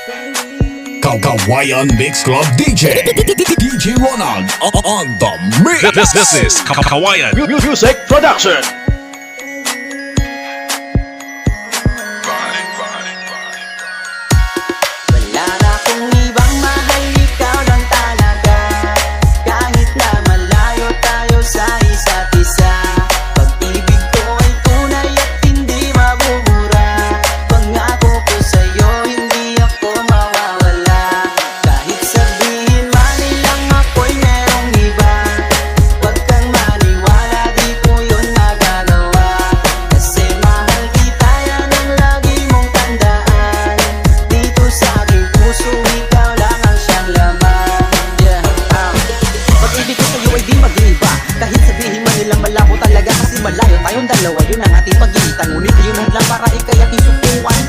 Kawayan Mix Club DJ DJ Ronald on the mix. This is Kawayan Music Production. Wala na akong ibang mahal, ikaw lang talaga. Kahit na malayo tayo sa isa't isa, pag-ibig ko ay tunay at hindi mabubura. Pangako ko sa'yo, hindi ako mawawala. Kahit sabihin man nilang ako'y merong iba, wag kang maniwala, di ko yun magagawa. Kasi mahal kita, yan ang lagi mong tandaan. Dito sa aking puso, ikaw lang ang siyang laman. Pag-ibig ko sa'yo ay di mag-iiba, kahit sabihin man nilang malabo talaga. Kasi malayo tayong dalawa, yun ang ating pag-iitan. Ngunit yun ang lang para ikay aking sukuan.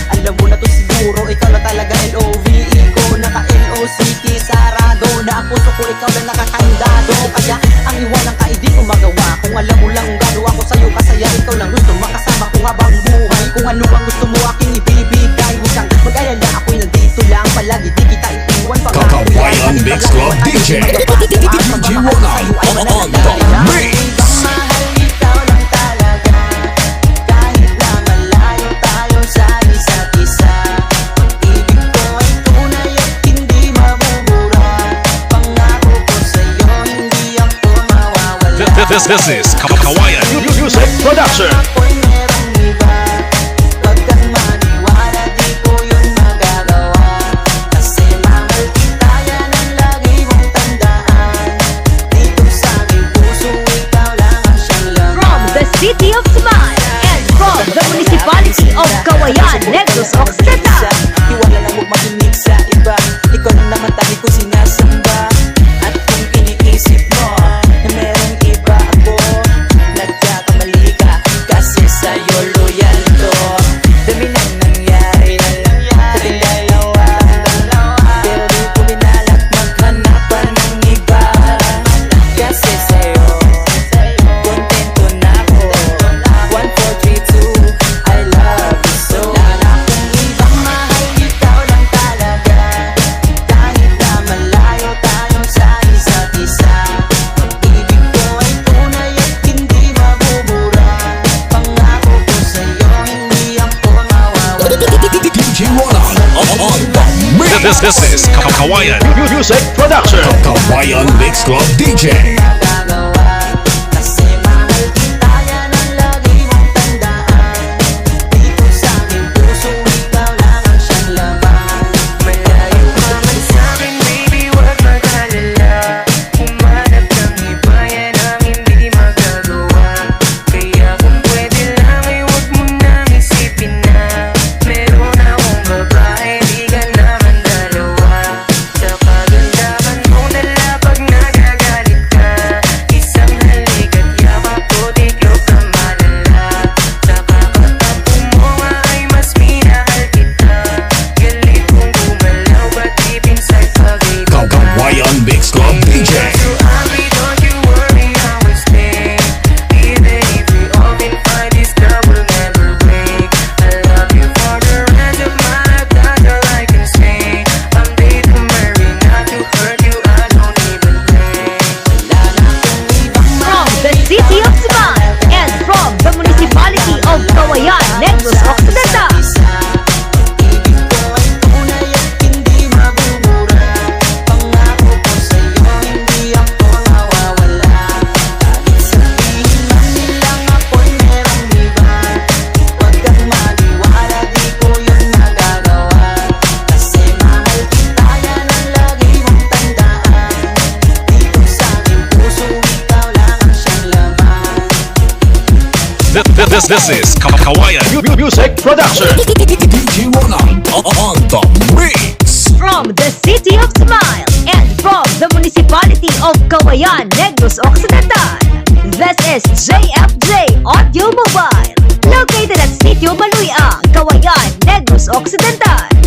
Alam mo na to siguro, ikaw lang talaga L-O-V-E ko. Naka-L-O-C-T, sarado na ang puso ko, ikaw lang nakakandado. Kaya ang iwanan ka, hindi ko magawa. Kung alam mo lang gano ako sa'yo kasaya, ikaw lang gusto makasama ko habang buhay. Kung ano ang gusto mo aking ibibigay, huwag kang mag-alala, ako'y nandito lang. Palagi di kita iiwan, Kawayan Mix Club DJ DJ Ronald on the mix. Mahal, ikaw lang talaga. Kahit na malayo tayo sa isa't isa, pag-ibig ko ay tunay at hindi mabubura. Pangako ko sa'yo, hindi ako mawawala. This is Kawayan Music Production. Ako'y merong iba, wag kang maniwala, di ko yun magagawa. Kasi mahal kita, yan ang lagi mong tandaan. Dito sa aking puso, ikaw lang ang siyang laman. From the City of Smile and from the Municipality of Kawayan, Negros Occidental. Iwala lang huwag makinig sa iba, ikaw na naman tayo ko sinasamba. At kung iniisip mo na merong iba ako, nagkakamali ka, kasi sa'yo loyal to. Dami nang nangyari sa ating dalawa, pero di ko binalak maghanap pa ng iba. Kasi sa'yo, kontento na ako. 1, 4, 3, 2, I love you so. Wala akong ibang mahal, ikaw lang talaga. Kahit na malayo tayo sa isa't isa, pag-ibig ko ay tunay at hindi mabubura. Pangako ko sa'yo, hindi ako mawawala. DJ Ronald on the mix. This is Kawayan Music Production. Kawayan Mix Club DJ Magagawa, kasi mahal kita, yan ang lagi mong tandaan. Dito sa aking puso, ikaw lang ang siyang laman. Malayo ka man sa'kin, baby, huwag mag-alala. Humanap ng iba, yan ang hindi magagawa. Kaya kung pwede lang, ay huwag mo nang isipin na meron akong babae, di ka naman dalawa. Sa kagandahan mong dala pag nagagalit ka, isang halik at yakap ko, di ko ka malala. Nakakatapo mo nga ay mas minahal kita. Galit kong gumalaw, ba't di pinsay pag-ibig? Kawayan Mix Club DJ So happy, don't you worry, I will stay. Even if we all been fight, this love will never break. I love you for the rest of my life, that's all I can say. I'm ready to marry, not to hurt you, I don't even pray. Wala na akong ibang From the City of Smile and from the Municipality of Kawayan, Negros Occidental. Pag-ibig ko ay tunay at hindi mabubura. Pangako ko sa'yo, hindi ako mawawala. Kahit sabihin man nilang ako'y merong iba, wag kang maniwala, di ko yun magagawa. Kasi mahal kita, yan ang lagi mong tandaan. Dito sa aking puso, ikaw lang ang siyang laman. This is Kawayan Music Production. DJ Ronald on the mix. From the City of Smile and from the Municipality of Kawayan, Negros Occidental. This is JFJ Audio Mobile, located at Sitio Maluya, Kawayan, Negros Occidental.